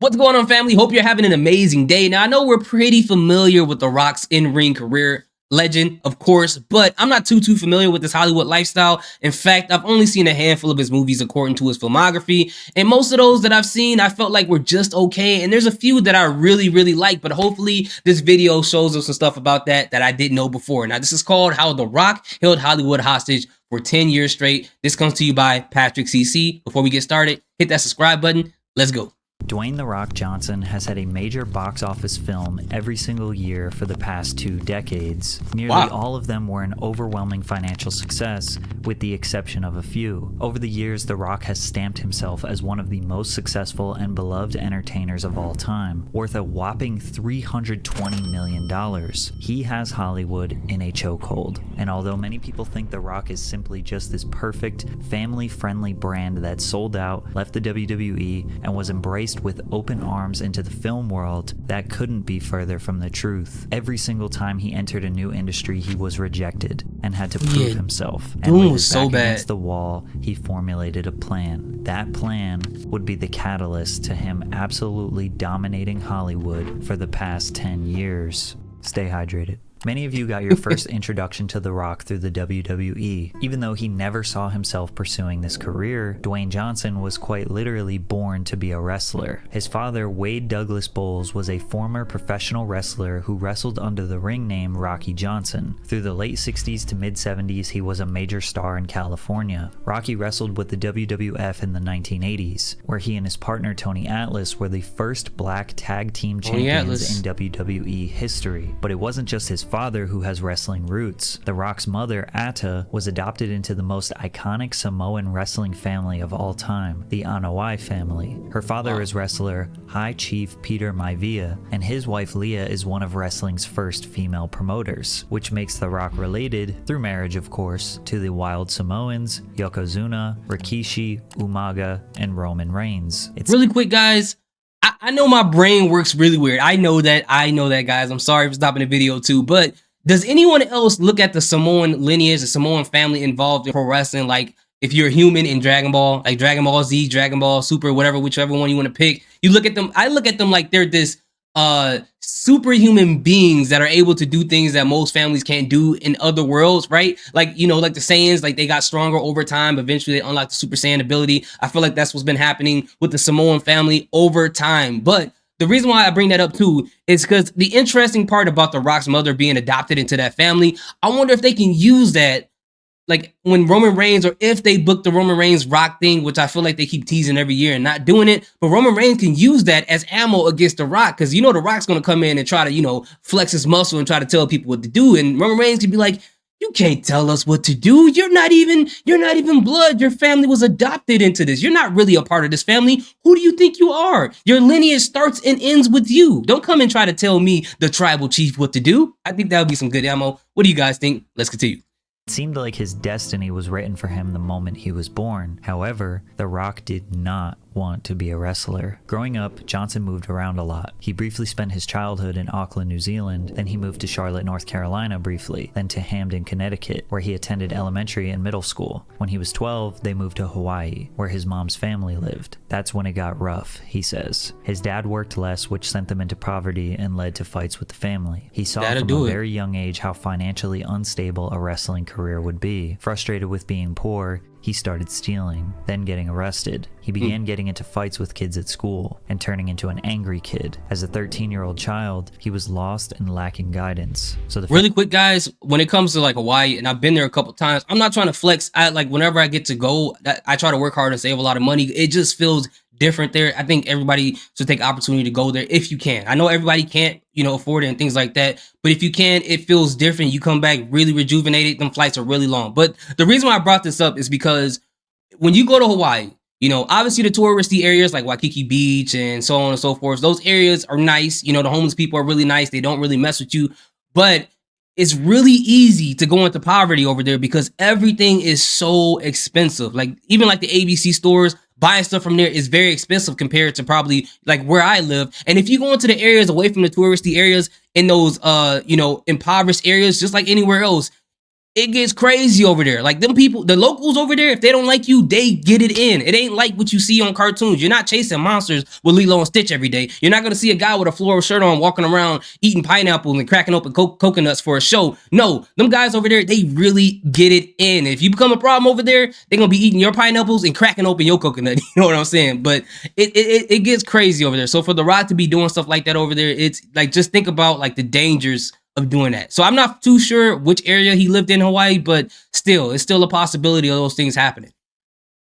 What's going on, family? Hope you're having an amazing day. Now, I know we're pretty familiar with The Rock's in-ring career, legend, of course, but I'm not too familiar with this Hollywood lifestyle. In fact, I've only seen a handful of his movies according to his filmography, and most of those that I've seen, I felt like were just okay, and there's a few that I really like, but hopefully this video shows us some stuff about that I didn't know before. Now, this is called How The Rock Held Hollywood Hostage for 10 years straight. This comes to you by Patrick CC. Before we get started, hit that subscribe button. Let's go. Dwayne "The Rock" Johnson has had a major box office film every single year for the past 2 decades. Nearly all of them were an overwhelming financial success, with the exception of a few. Over the years, The Rock has stamped himself as one of the most successful and beloved entertainers of all time, worth a whopping $320 million. He has Hollywood in a chokehold. And although many people think The Rock is simply just this perfect, family-friendly brand that sold out, left the WWE, and was embraced with open arms into the film world, that couldn't be further from the truth. Every single time he entered a new industry, he was rejected and had to prove himself. And with his back against the wall, he formulated a plan. That plan would be the catalyst to him absolutely dominating Hollywood for the past 10 years. Stay hydrated. Many of you got your first introduction to The Rock through the WWE. Even though he never saw himself pursuing this career, Dwayne Johnson was quite literally born to be a wrestler. His father, Wade Douglas Bowles, was a former professional wrestler who wrestled under the ring name Rocky Johnson. Through the late 60s to mid-70s, he was a major star in California. Rocky wrestled with the WWF in the 1980s, where he and his partner Tony Atlas were the first black tag team champions in WWE history. But it wasn't just his father who has wrestling roots. The Rock's mother, Atta, was adopted into the most iconic Samoan wrestling family of all time, the Anoa'i family. Her father is wrestler High Chief Peter Maivia, and his wife Leah is one of wrestling's first female promoters, which makes The Rock related, through marriage of course, to the Wild Samoans, Yokozuna, Rikishi, Umaga, and Roman Reigns. It's really quick, guys. I know my brain works really weird. I know that, guys. I'm sorry for stopping the video too, but does anyone else look at the Samoan lineage, the Samoan family involved in pro wrestling? Like, if you're a human in Dragon Ball, like Dragon Ball Z, Dragon Ball Super, whatever, whichever one you want to pick, you look at them, I look at them like they're this superhuman beings that are able to do things that most families can't do in other worlds, right? Like, you know, like the Saiyans, like they got stronger over time. Eventually they unlocked the Super Saiyan ability. I feel like that's what's been happening with the Samoan family over time. But the reason why I bring that up too is because the interesting part about The Rock's mother being adopted into that family, I wonder if they can use that, like when Roman Reigns, or if they book the Roman Reigns Rock thing, which I feel like they keep teasing every year and not doing it, but Roman Reigns can use that as ammo against The Rock, because you know The Rock's going to come in and try to, you know, flex his muscle and try to tell people what to do, and Roman Reigns can be like, you can't tell us what to do. You're not even blood. Your family was adopted into this. You're not really a part of this family. Who do you think you are? Your lineage starts and ends with you. Don't come and try to tell me, the tribal chief, what to do. I think that would be some good ammo. What do you guys think? Let's continue. It seemed like his destiny was written for him the moment he was born. However, The Rock did not want to be a wrestler. Growing up, Johnson moved around a lot. He briefly spent his childhood in Auckland, New Zealand, then he moved to Charlotte, North Carolina briefly, then to Hamden, Connecticut, where he attended elementary and middle school. When he was 12, they moved to Hawaii, where his mom's family lived. That's when it got rough, he says. His dad worked less, which sent them into poverty and led to fights with the family. He saw from a very young age how financially unstable a wrestling career would be. Frustrated with being poor, he started stealing, then getting arrested. He began getting into fights with kids at school and turning into an angry kid. As a 13-year-old child, he was lost and lacking guidance. So really quick, guys, when it comes to like Hawaii, and I've been there a couple times, I'm not trying to flex. Whenever I get to go, I try to work hard and save a lot of money. It just feels different there. I think everybody should take opportunity to go there if you can. I know everybody can't, you know, afford it and things like that, but if you can, it feels different. You come back really rejuvenated. Them flights are really long. But the reason why I brought this up is because when you go to Hawaii, you know, obviously the touristy areas like Waikiki Beach and so on and so forth, those areas are nice. You know, the homeless people are really nice. They don't really mess with you, but it's really easy to go into poverty over there because everything is so expensive. Like even like the ABC stores, buying stuff from there is very expensive compared to probably like where I live. And if you go into the areas away from the touristy areas, in those you know, impoverished areas, just like anywhere else, it gets crazy over there. Like them people, the locals over there, if they don't like you, they get it in. It ain't like what you see on cartoons. You're not chasing monsters with Lilo and Stitch every day. You're not gonna see a guy with a floral shirt on walking around eating pineapples and cracking open coconuts for a show. No, them guys over there, they really get it in. If you become a problem over there, they're gonna be eating your pineapples and cracking open your coconut. You know what I'm saying? But it gets crazy over there. So for The Rock to be doing stuff like that over there, it's like, just think about like the dangers of doing that. So I'm not too sure which area he lived in Hawaii, but still, it's still a possibility of those things happening.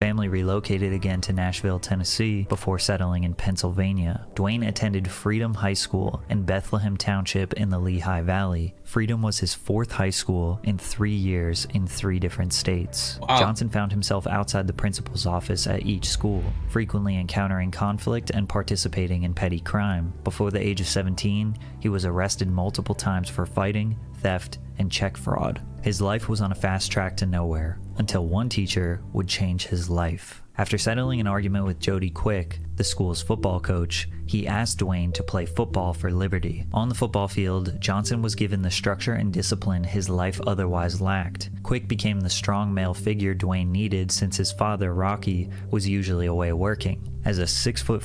Family relocated again to Nashville, Tennessee before settling in Pennsylvania. Dwayne attended Freedom High School in Bethlehem Township in the Lehigh Valley. Freedom was his fourth high school in 3 years in 3 different states. Wow. Johnson found himself outside the principal's office at each school, frequently encountering conflict and participating in petty crime. Before the age of 17, he was arrested multiple times for fighting, theft, and check fraud. His life was on a fast track to nowhere, until one teacher would change his life. After settling an argument with Jody Quick, the school's football coach, he asked Dwayne to play football for Liberty. On the football field, Johnson was given the structure and discipline his life otherwise lacked. Quick became the strong male figure Dwayne needed since his father, Rocky, was usually away working. As a 6'4",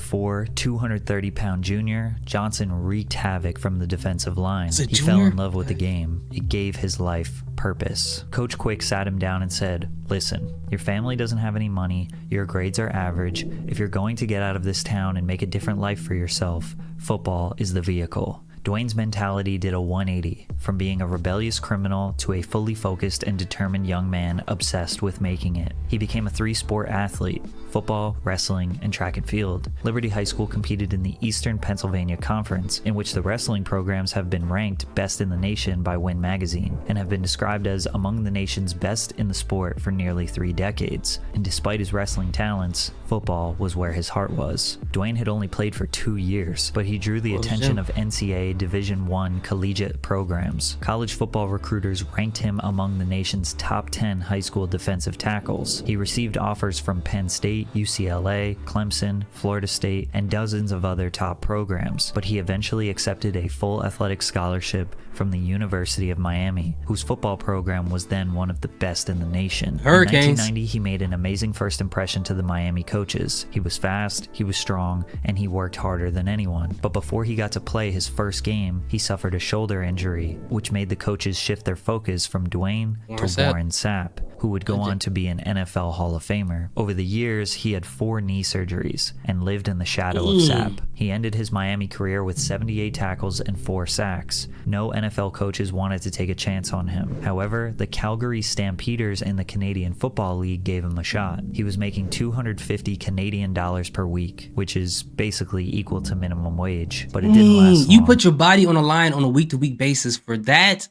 230-pound junior, Johnson wreaked havoc from the defensive line. He fell in love with the game. It gave his life purpose. Coach Quick sat him down and said, "Listen, your family doesn't have any money, your grades are average. If you're going to get out of this town and make a different life for yourself, football is the vehicle." Dwayne's mentality did a 180, from being a rebellious criminal to a fully focused and determined young man obsessed with making it. He became a 3-sport athlete: football, wrestling, and track and field. Liberty High School competed in the Eastern Pennsylvania Conference, in which the wrestling programs have been ranked best in the nation by Win Magazine, and have been described as among the nation's best in the sport for nearly 3 decades. And despite his wrestling talents, football was where his heart was. Dwayne had only played for 2 years, but he drew the attention of NCAA Division I collegiate programs. College football recruiters ranked him among the nation's top 10 high school defensive tackles. He received offers from Penn State, UCLA, Clemson, Florida State, and dozens of other top programs, but he eventually accepted a full athletic scholarship from the University of Miami, whose football program was then one of the best in the nation. Hurricanes. In 1990, he made an amazing first impression to the Miami coaches. He was fast, he was strong, and he worked harder than anyone. But before he got to play his first game, he suffered a shoulder injury, which made the coaches shift their focus from Dwayne to Warren Sapp, who would go on to be an NFL Hall of Famer. Over the years, he had 4 knee surgeries and lived in the shadow of Sapp. He ended his Miami career with 78 tackles and 4 sacks. No NFL coaches wanted to take a chance on him. However, the Calgary Stampeders in the Canadian Football League gave him a shot. He was making $250 Canadian per week, which is basically equal to minimum wage, but it didn't last long. You put your body on the line on a week-to-week basis for that?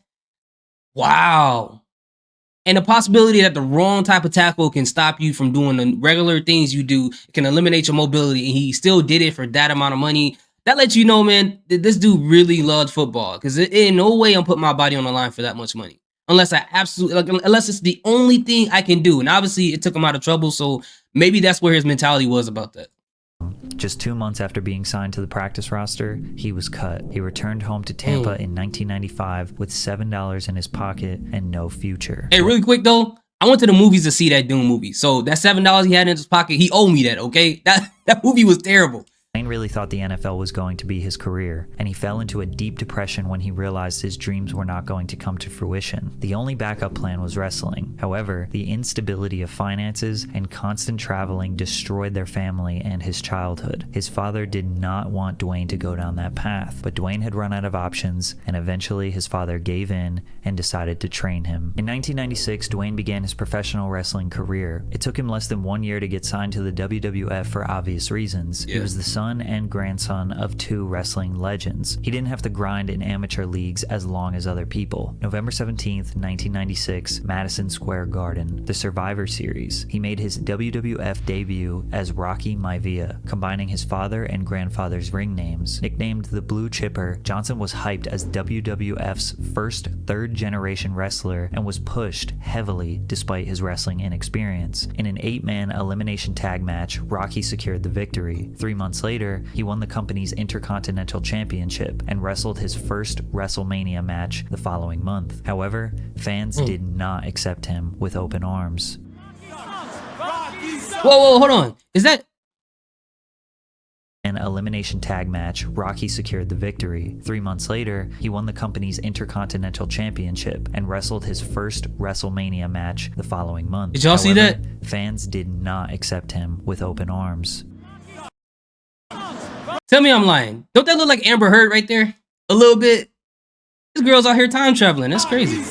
Wow. And the possibility that the wrong type of tackle can stop you from doing the regular things you do, can eliminate your mobility, and he still did it for that amount of money. That lets you know, man, that this dude really loved football. Because in no way I'm putting my body on the line for that much money. Unless I absolutely, unless it's the only thing I can do. And obviously it took him out of trouble. So maybe that's where his mentality was about that. Just 2 months after being signed to the practice roster, he was cut. He returned home to Tampa in 1995 with $7 in his pocket and no future. Hey, really quick though, I went to the movies to see that Doom movie. So that $7 he had in his pocket, he owed me that, okay? That movie was terrible. Dwayne really thought the NFL was going to be his career, and he fell into a deep depression when he realized his dreams were not going to come to fruition. The only backup plan was wrestling. However, the instability of finances and constant traveling destroyed their family and his childhood. His father did not want Dwayne to go down that path, but Dwayne had run out of options, and eventually his father gave in and decided to train him. In 1996, Dwayne began his professional wrestling career. It took him less than 1 year to get signed to the WWF for obvious reasons. He was the son and grandson of 2 wrestling legends. He didn't have to grind in amateur leagues as long as other people. November 17th, 1996, Madison Square Garden, the Survivor Series. He made his WWF debut as Rocky Maivia, combining his father and grandfather's ring names. Nicknamed the Blue Chipper, Johnson was hyped as WWF's first third-generation wrestler and was pushed heavily despite his wrestling inexperience. In an 8-man elimination tag match, Rocky secured the victory. 3 months later, later, he won the company's Intercontinental Championship and wrestled his first WrestleMania match the following month. However, fans did not accept him with open arms. Whoa, hold on. Is that An elimination tag match, Rocky secured the victory. 3 months later, he won the company's Intercontinental Championship and wrestled his first WrestleMania match the following month. Did y'all see that? Fans did not accept him with open arms. Tell me I'm lying. Don't that look like Amber Heard right there? A little bit. This girl's out here time traveling. That's crazy.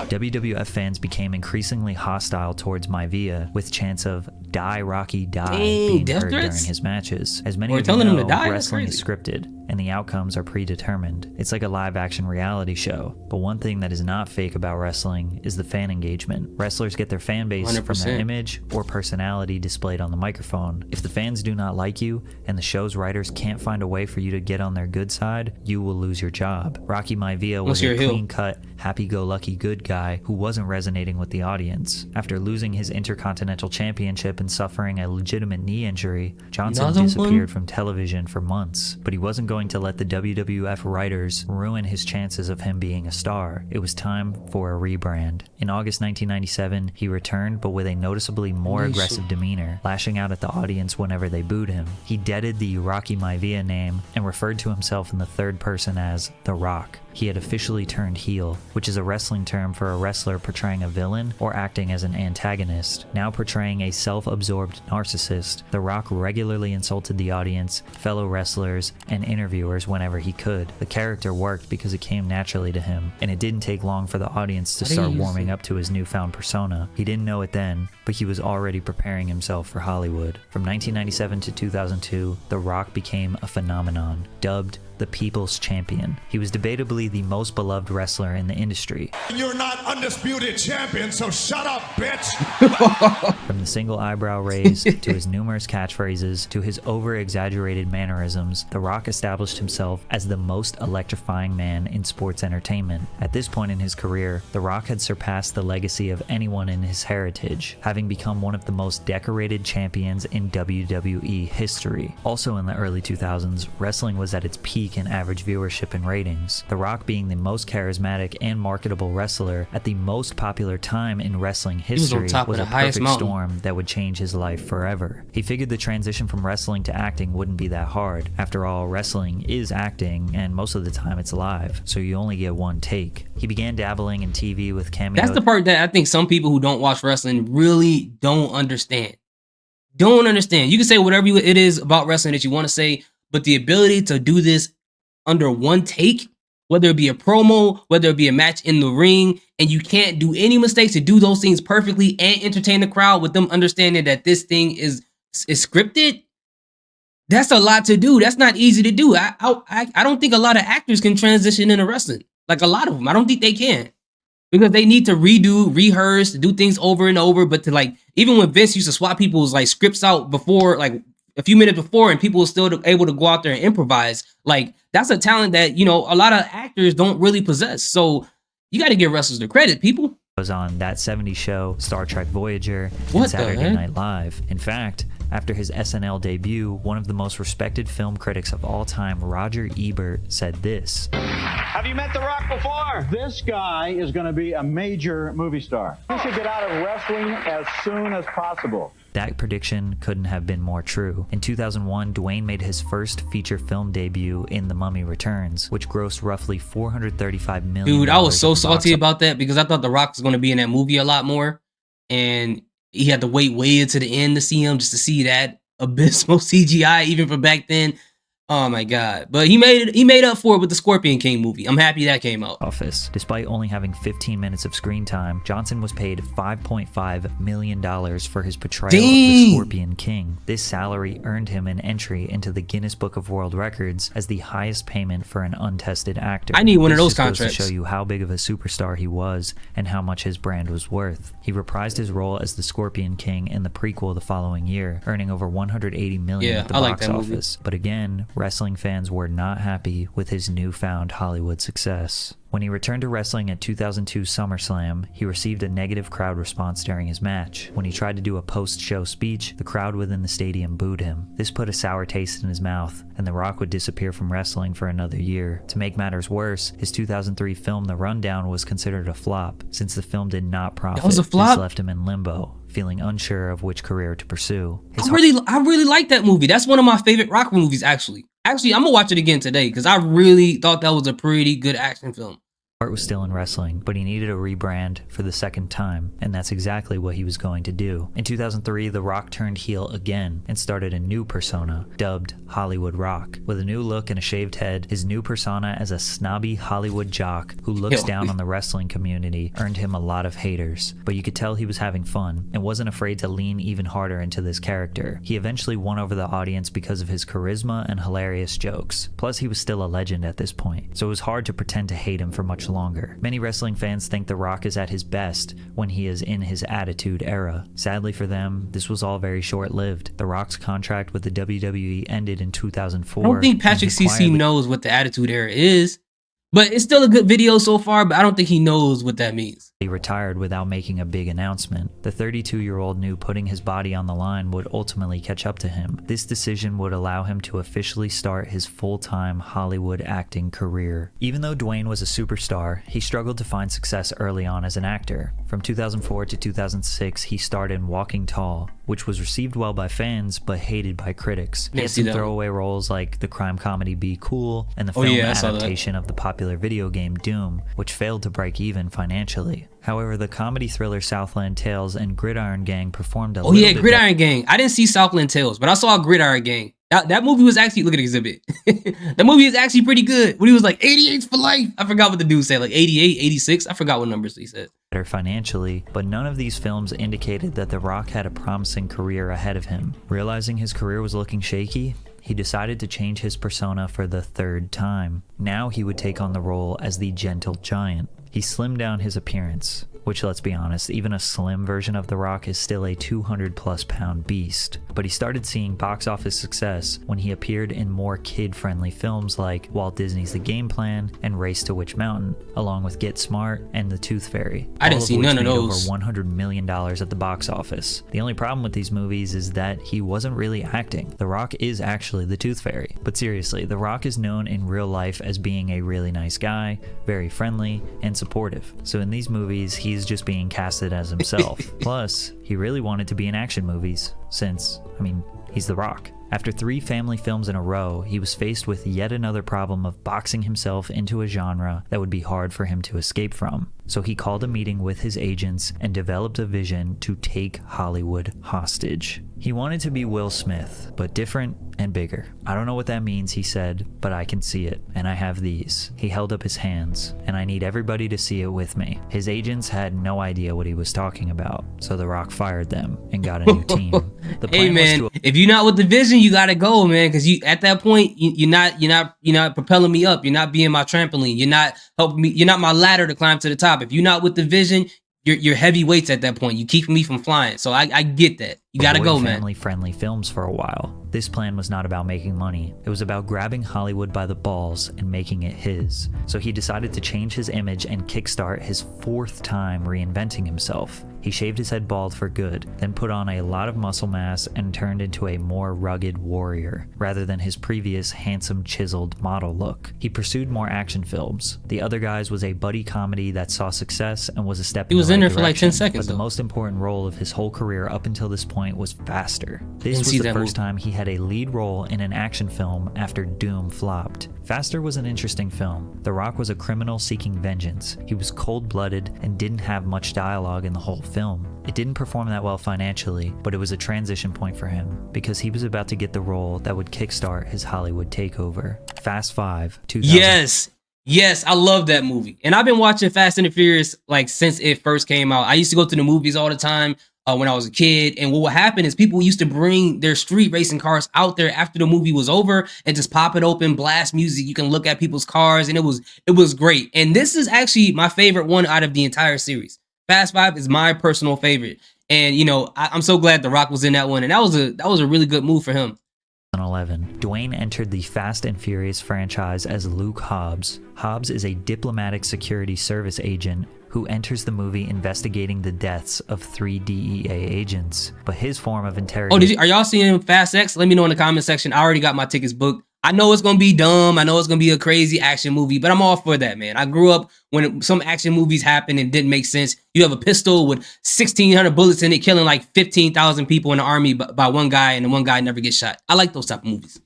WWF fans became increasingly hostile towards Maivia, with chants of "Die Rocky, die" being heard during his matches. As many of you know, wrestling is scripted, and the outcomes are predetermined. It's like a live-action reality show. But one thing that is not fake about wrestling is the fan engagement. Wrestlers get their fan base 100%. from their image or personality displayed on the microphone. If the fans do not like you, and the show's writers can't find a way for you to get on their good side, you will lose your job. Rocky Maivia was a clean-cut, happy-go-lucky good guy who wasn't resonating with the audience. After losing his Intercontinental Championship and suffering a legitimate knee injury, Johnson disappeared from television for months. But he wasn't going to let the WWF writers ruin his chances of him being a star. It was time for a rebrand. In August 1997, he returned, but with a noticeably more aggressive demeanor, lashing out at the audience whenever they booed him. He deaded the Rocky Maivia name and referred to himself in the third person as The Rock. He had officially turned heel, which is a wrestling term for a wrestler portraying a villain or acting as an antagonist. Now portraying a self-absorbed narcissist, The Rock regularly insulted the audience, fellow wrestlers, and interviewers whenever he could. The character worked because it came naturally to him, and it didn't take long for the audience to start warming up to his newfound persona. He didn't know it then, but he was already preparing himself for Hollywood. From 1997 to 2002, The Rock became a phenomenon, dubbed the People's Champion. He was debatably the most beloved wrestler in the industry. You're not undisputed champion, so shut up, bitch! From the single eyebrow raise, to his numerous catchphrases, to his over-exaggerated mannerisms, The Rock established himself as the most electrifying man in sports entertainment. At this point in his career, The Rock had surpassed the legacy of anyone in his heritage, having become one of the most decorated champions in WWE history. Also in the early 2000s, wrestling was at its peak in average viewership and ratings. The Rock being the most charismatic and marketable wrestler at the most popular time in wrestling history was a perfect storm that would change his life forever. He figured the transition from wrestling to acting wouldn't be that hard. After all, wrestling is acting, and most of the time it's live, so you only get one take. He began dabbling in TV with cameos. That's the part that I think some people who don't watch wrestling really don't understand. Don't understand. You can say whatever it is about wrestling that you want to say, but the ability to do this under one take, whether it be a promo, whether it be a match in the ring, and you can't do any mistakes to do those things perfectly and entertain the crowd with them understanding that this thing is scripted, that's a lot to do. That's not easy to do. I don't think a lot of actors can transition into wrestling. Like a lot of them, I don't think they can, because they need to rehearse, do things over and over. But to like, even when Vince used to swap people's like scripts out before, like a few minutes before, and people were still able to go out there and improvise, like that's a talent that, you know, a lot of actors don't really possess. So you got to give wrestlers the credit, people. Was on That 70s Show, Star Trek Voyager, and Saturday Night Live. In fact, after his SNL debut, one of the most respected film critics of all time, Roger Ebert, said this: "Have you met The Rock before? This guy is going to be a major movie star. He should get out of wrestling as soon as possible." That prediction couldn't have been more true. In 2001, Dwayne made his first feature film debut in The Mummy Returns, which grossed roughly $435 million. Dude, I was so salty about that because I thought The Rock was going to be in that movie a lot more, and he had to wait way to the end to see him, just to see that abysmal CGI even from back then. Oh my God. But he made up for it with the Scorpion King movie. I'm happy that came out. Despite only having 15 minutes of screen time, Johnson was paid $5.5 million for his portrayal of the Scorpion King. This salary earned him an entry into the Guinness Book of World Records as the highest payment for an untested actor. I need one of those contracts. contracts to show you how big of a superstar he was and how much his brand was worth. He reprised his role as the Scorpion King in the prequel the following year, earning over $180 million at the box office. But again, wrestling fans were not happy with his newfound Hollywood success. When he returned to wrestling at 2002 SummerSlam, he received a negative crowd response during his match. When he tried to do a post-show speech, the crowd within the stadium booed him. This put a sour taste in his mouth, and The Rock would disappear from wrestling for another year. To make matters worse, his 2003 film The Rundown was considered a flop. Since the film did not profit, That was a flop? this left him in limbo, feeling unsure of which career to pursue. I really like that movie. That's one of my favorite Rock movies, actually. Actually, I'm gonna watch it again today because I really thought that was a pretty good action film. Heart was still in wrestling, but he needed a rebrand for the second time, and that's exactly what he was going to do. In 2003, The Rock turned heel again and started a new persona, dubbed Hollywood Rock. With a new look and a shaved head, his new persona as a snobby Hollywood jock who looks down on the wrestling community earned him a lot of haters, but you could tell he was having fun and wasn't afraid to lean even harder into this character. He eventually won over the audience because of his charisma and hilarious jokes. Plus, he was still a legend at this point, so it was hard to pretend to hate him for much longer. Many wrestling fans think The Rock is at his best when he is in his Attitude Era. Sadly for them, this was all very short-lived. The Rock's contract with the WWE ended in 2004. I don't think Patrick CC knows what the Attitude Era is, but it's still a good video so far, but I don't think he knows what that means. He retired without making a big announcement. The 32-year-old knew putting his body on the line would ultimately catch up to him. This decision would allow him to officially start his full-time Hollywood acting career. Even though Dwayne was a superstar, he struggled to find success early on as an actor. From 2004 to 2006, he starred in Walking Tall, which was received well by fans but hated by critics. He had some throwaway roles like the crime comedy Be Cool and the film adaptation of the popular video game Doom, which failed to break even financially. However, the comedy thriller Southland Tales and Gridiron Gang performed a little bit Gridiron Gang. I didn't see Southland Tales, but I saw Gridiron Gang. That movie was actually, look at Exhibit. That movie is actually pretty good. When he was like 88's for life. I forgot what the dude said, like 88, 86. I forgot what numbers he said. Better financially, but none of these films indicated that The Rock had a promising career ahead of him. Realizing his career was looking shaky, he decided to change his persona for the third time. Now he would take on the role as the Gentle Giant. He slimmed down his appearance, which, let's be honest, even a slim version of The Rock is still a 200+ pound beast. But he started seeing box office success when he appeared in more kid-friendly films like Walt Disney's The Game Plan and Race to Witch Mountain, along with Get Smart and The Tooth Fairy. I didn't see none of those. Over $100 million at the box office. The only problem with these movies is that he wasn't really acting. The Rock is actually the Tooth Fairy. But seriously, The Rock is known in real life as being a really nice guy, very friendly, and supportive. So in these movies, he's just being casted as himself. Plus, he really wanted to be in action movies since, he's The Rock. After 3 family films in a row, he was faced with yet another problem of boxing himself into a genre that would be hard for him to escape from. So he called a meeting with his agents and developed a vision to take Hollywood hostage. He wanted to be Will Smith, but different and bigger. I don't know what that means, he said, but I can see it, and I have these. He held up his hands, and I need everybody to see it with me. His agents had no idea what he was talking about, so The Rock fired them and got a new team. The plan was to... if you're not with the vision, you gotta go, man, because you at that point you're not propelling me up. You're not being my trampoline. You're not helping me. You're not my ladder to climb to the top. If you're not with the vision, you're heavy weights at that point. You keep me from flying. So I get that. You gotta go, man. Family-friendly films for a while. This plan was not about making money. It was about grabbing Hollywood by the balls and making it his. So he decided to change his image and kickstart his 4th time reinventing himself. He shaved his head bald for good, then put on a lot of muscle mass and turned into a more rugged warrior, rather than his previous handsome, chiseled model look. He pursued more action films. The Other Guys was a buddy comedy that saw success and was a step in the right direction. He was in there for like 10 seconds, but the most important role of his whole career up until this point was Faster. This was the first time he had a lead role in an action film after Doom flopped. Faster was an interesting film. The Rock was a criminal seeking vengeance. He was cold-blooded and didn't have much dialogue in the whole film. It didn't perform that well financially, but it was a transition point for him because he was about to get the role that would kickstart his Hollywood takeover. Fast 5, 2000. Yes, I love that movie. And I've been watching Fast and the Furious like since it first came out. I used to go to the movies all the time when I was a kid. And what would happen is people used to bring their street racing cars out there after the movie was over and just pop it open, blast music. You can look at people's cars, and it was great. And this is actually my favorite one out of the entire series. Fast 5 is my personal favorite. And I'm so glad The Rock was in that one. And that was a really good move for him. 2011, Dwayne entered the Fast and Furious franchise as Luke Hobbs. Hobbs is a diplomatic security service agent who enters the movie investigating the deaths of 3 DEA agents. But his form of interrogation... are y'all seeing Fast X? Let me know in the comment section. I already got my tickets booked. I know it's going to be dumb. I know it's going to be a crazy action movie, but I'm all for that, man. I grew up when some action movies happened and didn't make sense. You have a pistol with 1,600 bullets in it, killing like 15,000 people in the army by one guy, and the one guy never gets shot. I like those type of movies.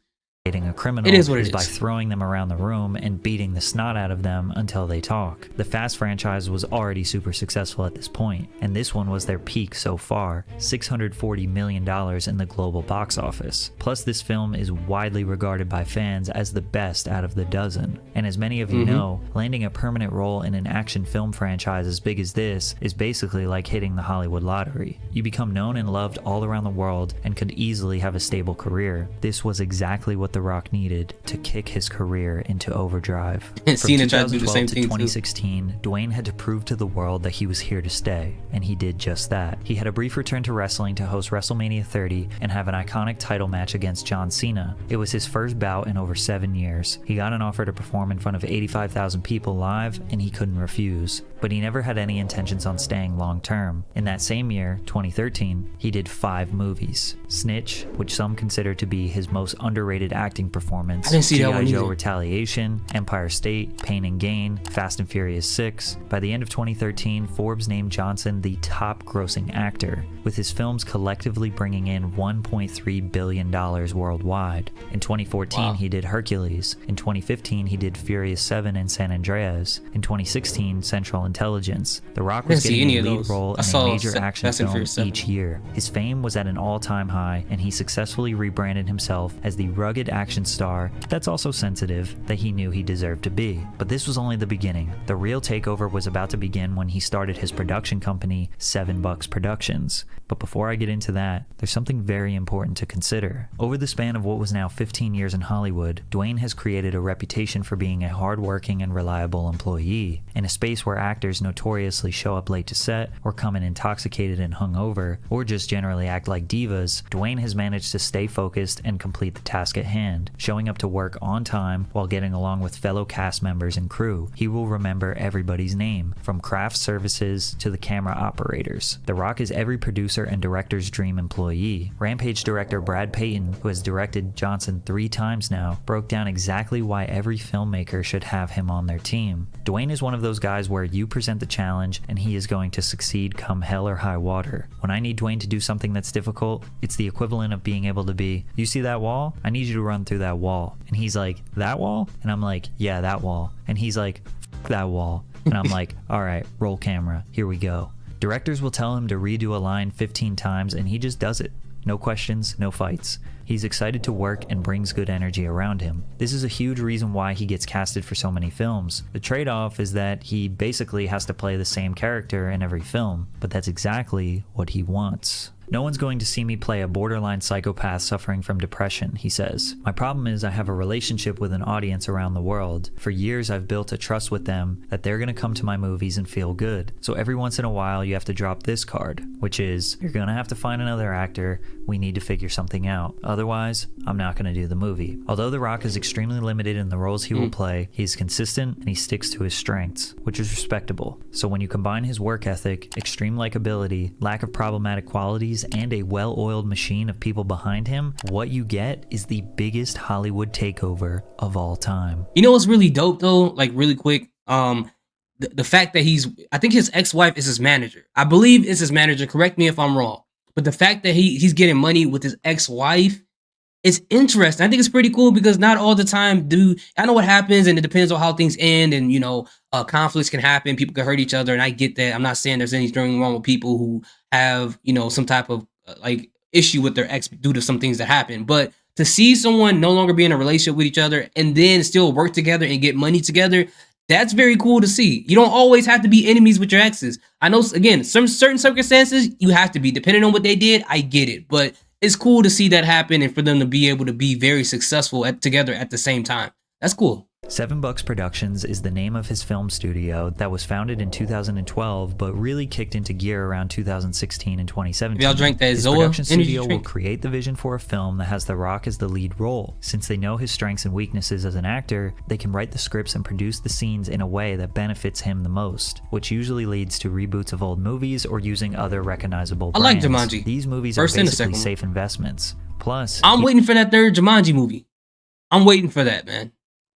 A criminal it is what it is. By throwing them around the room and beating the snot out of them until they talk. The Fast franchise was already super successful at this point, and this one was their peak so far, $640 million in the global box office. Plus, this film is widely regarded by fans as the best out of the dozen. And as many of you know, landing a permanent role in an action film franchise as big as this is basically like hitting the Hollywood lottery. You become known and loved all around the world and could easily have a stable career. This was exactly what The Rock needed to kick his career into overdrive. And From Cena tried to do 2012 the same to thing 2016, Dwayne had to prove to the world that he was here to stay, and he did just that. He had a brief return to wrestling to host WrestleMania 30 and have an iconic title match against John Cena. It was his first bout in over 7 years. He got an offer to perform in front of 85,000 people live, and he couldn't refuse. But he never had any intentions on staying long term. In that same year, 2013, he did 5 movies. Snitch, which some consider to be his most underrated acting performance, I didn't see that one G.I. Joe either. Retaliation, Empire State, Pain and Gain, Fast and Furious 6. By the end of 2013, Forbes named Johnson the top grossing actor, with his films collectively bringing in $1.3 billion worldwide. In 2014, he did Hercules. In 2015, he did Furious 7 and San Andreas. In 2016, Central Intelligence. The Rock was getting a lead role in a major action film each year. His fame was at an all-time high, and he successfully rebranded himself as the rugged action star that's also sensitive that he knew he deserved to be. But this was only the beginning. The real takeover was about to begin when he started his production company, $7 Productions. But before I get into that, there's something very important to consider. Over the span of what was now 15 years in Hollywood, Dwayne has created a reputation for being a hardworking and reliable employee. In a space where actors notoriously show up late to set, or come in intoxicated and hungover, or just generally act like divas, Dwayne has managed to stay focused and complete the task at hand, showing up to work on time while getting along with fellow cast members and crew. He will remember everybody's name, from craft services to the camera operators. The Rock is every producer and director's dream employee. Rampage director Brad Payton, who has directed Johnson 3 times now, broke down exactly why every filmmaker should have him on their team. Dwayne is one of those guys where you present the challenge and he is going to succeed come hell or high water. When I need Dwayne to do something that's difficult, it's the equivalent of being able to be, you see that wall? I need you to run through that wall. And he's like, that wall? And I'm like, yeah, that wall. And he's like, F that wall. And I'm like, all right, roll camera, here we go. Directors will tell him to redo a line 15 times and he just does it. No questions, no fights. He's excited to work and brings good energy around him. This is a huge reason why he gets casted for so many films. The trade-off is that he basically has to play the same character in every film, but that's exactly what he wants. No one's going to see me play a borderline psychopath suffering from depression, he says. My problem is I have a relationship with an audience around the world. For years I've built a trust with them that they're going to come to my movies and feel good. So every once in a while you have to drop this card, which is, you're going to have to find another actor, we need to figure something out. Otherwise, I'm not going to do the movie. Although The Rock is extremely limited in the roles he will play, he's consistent and he sticks to his strengths, which is respectable. So when you combine his work ethic, extreme likability, lack of problematic qualities, and a well-oiled machine of people behind him, what you get is the biggest Hollywood takeover of all time. You know what's really dope though? Like really quick, the fact that I think his ex-wife is his manager. I believe it's his manager. Correct me if I'm wrong. But the fact that he's getting money with his ex-wife, it's interesting. I think it's pretty cool because not all the time I know what happens and it depends on how things end, and you know, conflicts can happen, people can hurt each other, and I get that. I'm not saying there's anything wrong with people who have, you know, some type of like issue with their ex due to some things that happen. But to see someone no longer be in a relationship with each other and then still work together and get money together, that's very cool to see. You don't always have to be enemies with your exes. I know, again, some certain circumstances you have to be, depending on what they did. I get it, but it's cool to see that happen and for them to be able to be very successful together at the same time. That's cool. Seven Bucks Productions is the name of his film studio that was founded in 2012 but really kicked into gear around 2016 and 2017. Y'all drank that His Zoa production energy studio will drink? create the vision for a film that has The Rock as the lead role. Since they know his strengths and weaknesses as an actor, they can write the scripts and produce the scenes in a way that benefits him the most, which usually leads to reboots of old movies or using other recognizable I like brands. Jumanji. These movies First are and the basically second one. safe investments. Plus, I'm waiting for that third Jumanji movie. I'm waiting for that, man.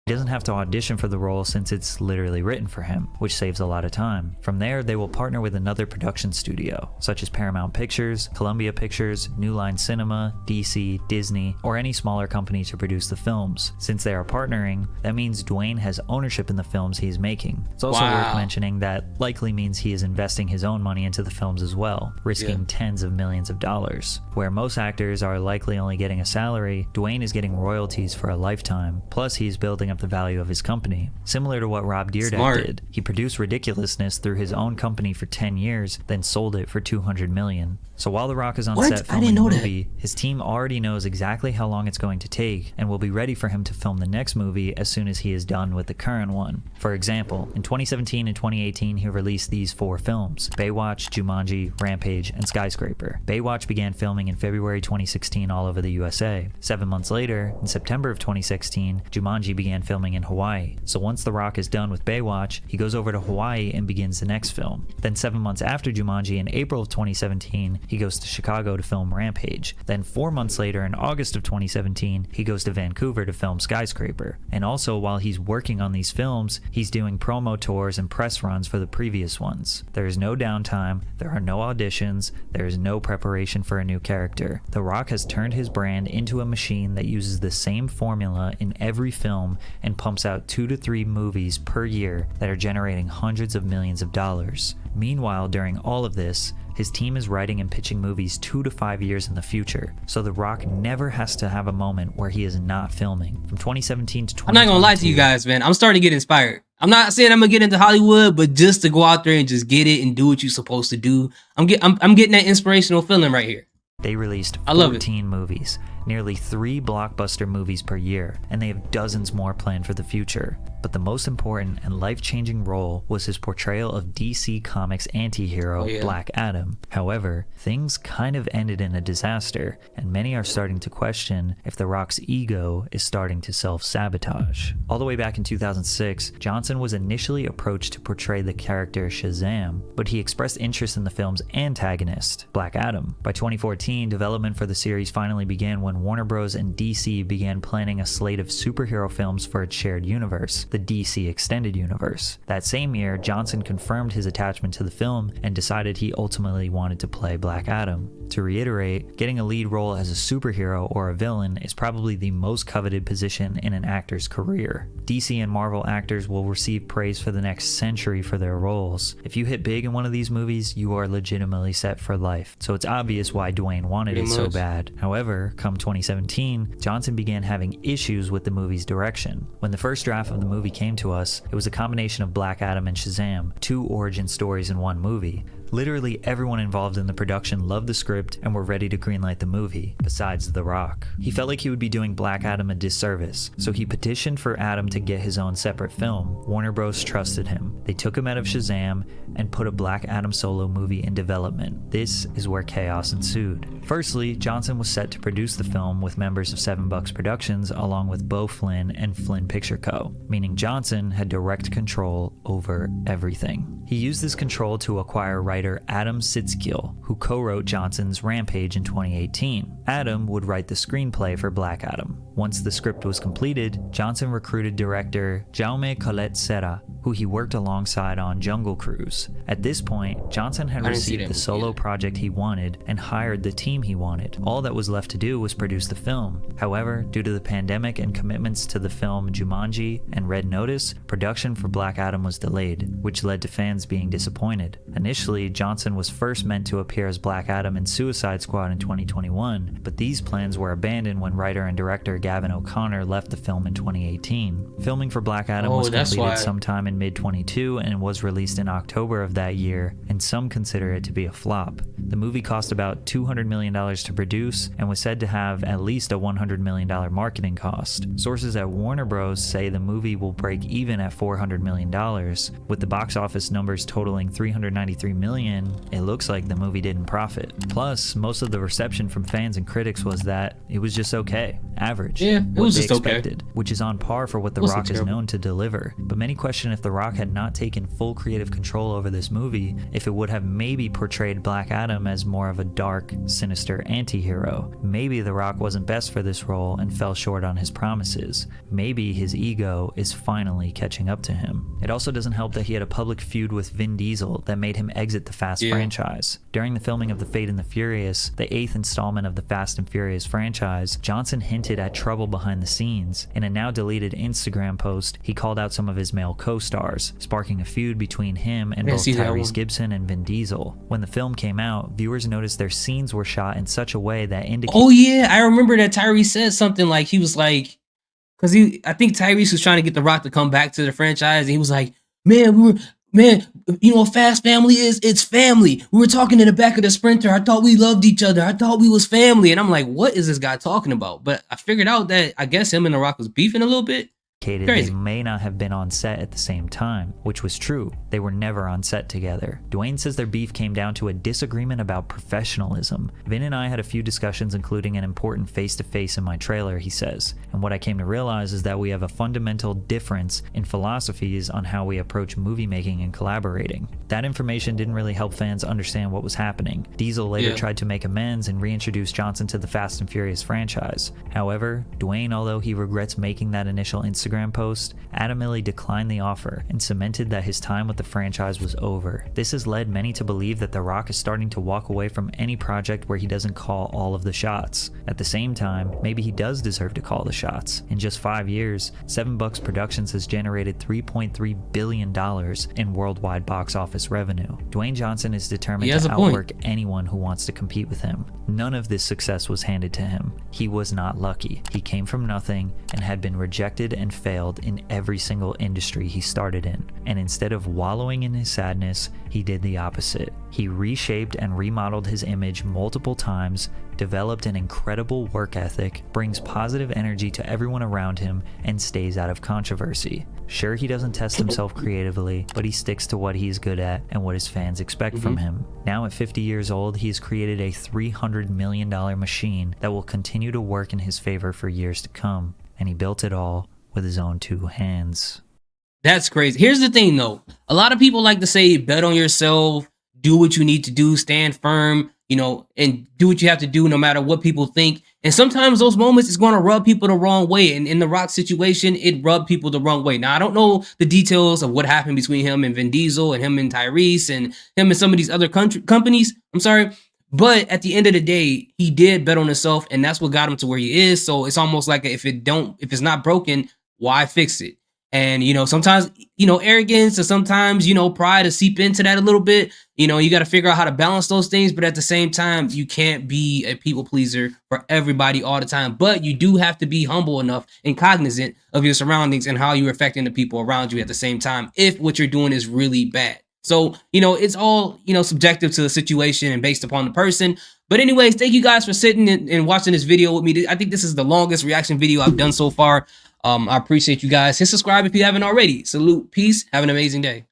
he doesn't have to audition for the role since it's literally written for him, which saves a lot of time. From there, they will partner with another production studio, such as Paramount Pictures, Columbia Pictures, New Line Cinema, DC, Disney, or any smaller company to produce the films. Since they are partnering, that means Dwayne has ownership in the films he is making. It's also Wow. worth mentioning that likely means he is investing his own money into the films as well, risking tens of millions of dollars. Where most actors are likely only getting a salary, Dwayne is getting royalties for a lifetime, plus he's building up the value of his company. Similar to what Rob Dyrdek Smart. did, he produced ridiculousness through his own company for 10 years, then sold it for $200 million. So while The Rock is on What? set I filming didn't the know that. movie, his team already knows exactly how long it's going to take and will be ready for him to film the next movie as soon as he is done with the current one. For example, in 2017 and 2018 he released these 4 films: Baywatch, Jumanji, Rampage, and Skyscraper. Baywatch began filming in February 2016 all over the USA. 7 months later, in September of 2016, Jumanji began filming in Hawaii. So once The Rock is done with Baywatch, he goes over to Hawaii and begins the next film. Then 7 months after Jumanji, in April of 2017, he goes to Chicago to film Rampage. Then 4 months later, in August of 2017, he goes to Vancouver to film Skyscraper. And also, while he's working on these films, he's doing promo tours and press runs for the previous ones. There is no downtime, there are no auditions, there is no preparation for a new character. The Rock has turned his brand into a machine that uses the same formula in every film and pumps out 2 to 3 movies per year that are generating hundreds of millions of dollars. Meanwhile, during all of this, his team is writing and pitching movies 2 to 5 years in the future, so The Rock never has to have a moment where he is not filming. From 2017 to 2022, I'm not gonna lie to you guys, man. I'm starting to get inspired. I'm not saying I'm gonna get into Hollywood, but just to go out there and just get it and do what you're supposed to do. I'm getting that inspirational feeling right here. they released I love it. 14 movies, nearly 3 blockbuster movies per year, and they have dozens more planned for the future. But the most important and life-changing role was his portrayal of DC Comics anti-hero Black Adam. However, things kind of ended in a disaster, and many are starting to question if The Rock's ego is starting to self-sabotage. All the way back in 2006, Johnson was initially approached to portray the character Shazam, but he expressed interest in the film's antagonist, Black Adam. By 2014, development for the series finally began when Warner Bros. And DC began planning a slate of superhero films for its shared universe, the DC Extended Universe. That same year, Johnson confirmed his attachment to the film and decided he ultimately wanted to play Black Adam. To reiterate, getting a lead role as a superhero or a villain is probably the most coveted position in an actor's career. DC and Marvel actors will receive praise for the next century for their roles. If you hit big in one of these movies, you are legitimately set for life. So it's obvious why Dwayne wanted it so bad. However, come 2017, Johnson began having issues with the movie's direction. When the first draft of the movie came to us, it was a combination of Black Adam and Shazam, 2 origin stories in one movie. Literally everyone involved in the production loved the script and were ready to greenlight the movie, besides The Rock. He felt like he would be doing Black Adam a disservice, so he petitioned for Adam to get his own separate film. Warner Bros. Trusted him. They took him out of Shazam and put a Black Adam solo movie in development. This is where chaos ensued. Firstly, Johnson was set to produce the film with members of 7 Bucks Productions along with Beau Flynn and Flynn Picture Co., meaning Johnson had direct control over everything. He used this control to acquire writer Adam Sitzkiel, who co-wrote Johnson's Rampage in 2018. Adam would write the screenplay for Black Adam. Once the script was completed, Johnson recruited director Jaume Collet Serra, who he worked alongside on Jungle Cruise. At this point, Johnson had received the solo project he wanted and hired the team he wanted. All that was left to do was produce the film. However, due to the pandemic and commitments to the film Jumanji and Red Notice, production for Black Adam was delayed, which led to fans being disappointed. Initially, Johnson was first meant to appear as Black Adam in Suicide Squad in 2021, but these plans were abandoned when writer and director Gavin O'Connor left the film in 2018. Filming for Black Adam was completed sometime in mid-22 and was released in October of that year, and some consider it to be a flop. The movie cost about $200 million to produce and was said to have at least a $100 million marketing cost. Sources at Warner Bros. Say the movie will break even at $400 million. With the box office numbers totaling $393 million, it looks like the movie didn't profit. Plus, most of the reception from fans and critics was that it was just okay, average, yeah, it was just expected, okay, which is on par for what The Rock is known to deliver. But many question if The Rock had not taken full creative control over this movie, if it would have maybe portrayed Black Adam as more of a dark, sinister anti-hero. Maybe The Rock wasn't best for this role and fell short on his promises. Maybe his ego is finally catching up to him. It also doesn't help that he had a public feud with Vin Diesel that made him exit the Fast franchise. During the filming of The Fate and the Furious, the 8th installment of the Fast and Furious franchise, Johnson hinted at trouble behind the scenes. In a now deleted Instagram post, he called out some of his male co-stars, sparking a feud between him and both Tyrese Gibson and Vin Diesel. When the film came out, viewers noticed their scenes were shot in such a way that indicated— Oh yeah, I remember that Tyrese said something like, he was like, because I think Tyrese was trying to get The Rock to come back to the franchise, and he was like, man, you know what Fast Family is? It's family. We were talking in the back of the Sprinter. I thought we loved each other. I thought we was family. And I'm like, what is this guy talking about? But I figured out that I guess him and The Rock was beefing a little bit. They may not have been on set at the same time, which was true. They were never on set together. Dwayne says their beef came down to a disagreement about professionalism. Vin and I had a few discussions, including an important face-to-face in my trailer, he says. And what I came to realize is that we have a fundamental difference in philosophies on how we approach movie making and collaborating. That information didn't really help fans understand what was happening. Diesel later tried to make amends and reintroduce Johnson to the Fast and Furious franchise. However, Dwayne, although he regrets making that initial Instagram post, adamantly declined the offer and cemented that his time with the franchise was over. This has led many to believe that The Rock is starting to walk away from any project where he doesn't call all of the shots. At the same time, maybe he does deserve to call the shots. In just 5 years, 7 Bucks Productions has generated $3.3 billion in worldwide box office revenue. Dwayne Johnson is determined to outwork anyone who wants to compete with him. None of this success was handed to him. He was not lucky. He came from nothing and had been rejected and failed in every single industry he started in. And instead of wallowing in his sadness, he did the opposite. He reshaped and remodeled his image multiple times, developed an incredible work ethic, brings positive energy to everyone around him, and stays out of controversy. Sure, he doesn't test himself creatively, but he sticks to what he's good at and what his fans expect from him. Now at 50 years old, he's created a $300 million machine that will continue to work in his favor for years to come. And he built it all with his own 2 hands. That's crazy. Here's the thing though. A lot of people like to say, bet on yourself, do what you need to do, stand firm, you know, and do what you have to do no matter what people think. And sometimes those moments is going to rub people the wrong way. And in the Rock situation, it rubbed people the wrong way. Now, I don't know the details of what happened between him and Vin Diesel and him and Tyrese and him and some of these other companies. I'm sorry. But at the end of the day, he did bet on himself, and that's what got him to where he is. So it's almost like if it's not broken, why fix it? And, you know, sometimes, you know, arrogance or sometimes, you know, pride to seep into that a little bit. You know, you got to figure out how to balance those things. But at the same time, you can't be a people pleaser for everybody all the time. But you do have to be humble enough and cognizant of your surroundings and how you're affecting the people around you at the same time, if what you're doing is really bad. So, you know, it's all, you know, subjective to the situation and based upon the person. But anyways, thank you guys for sitting and watching this video with me. I think this is the longest reaction video I've done so far. I appreciate you guys. Hit subscribe if you haven't already. Salute. Peace. Have an amazing day.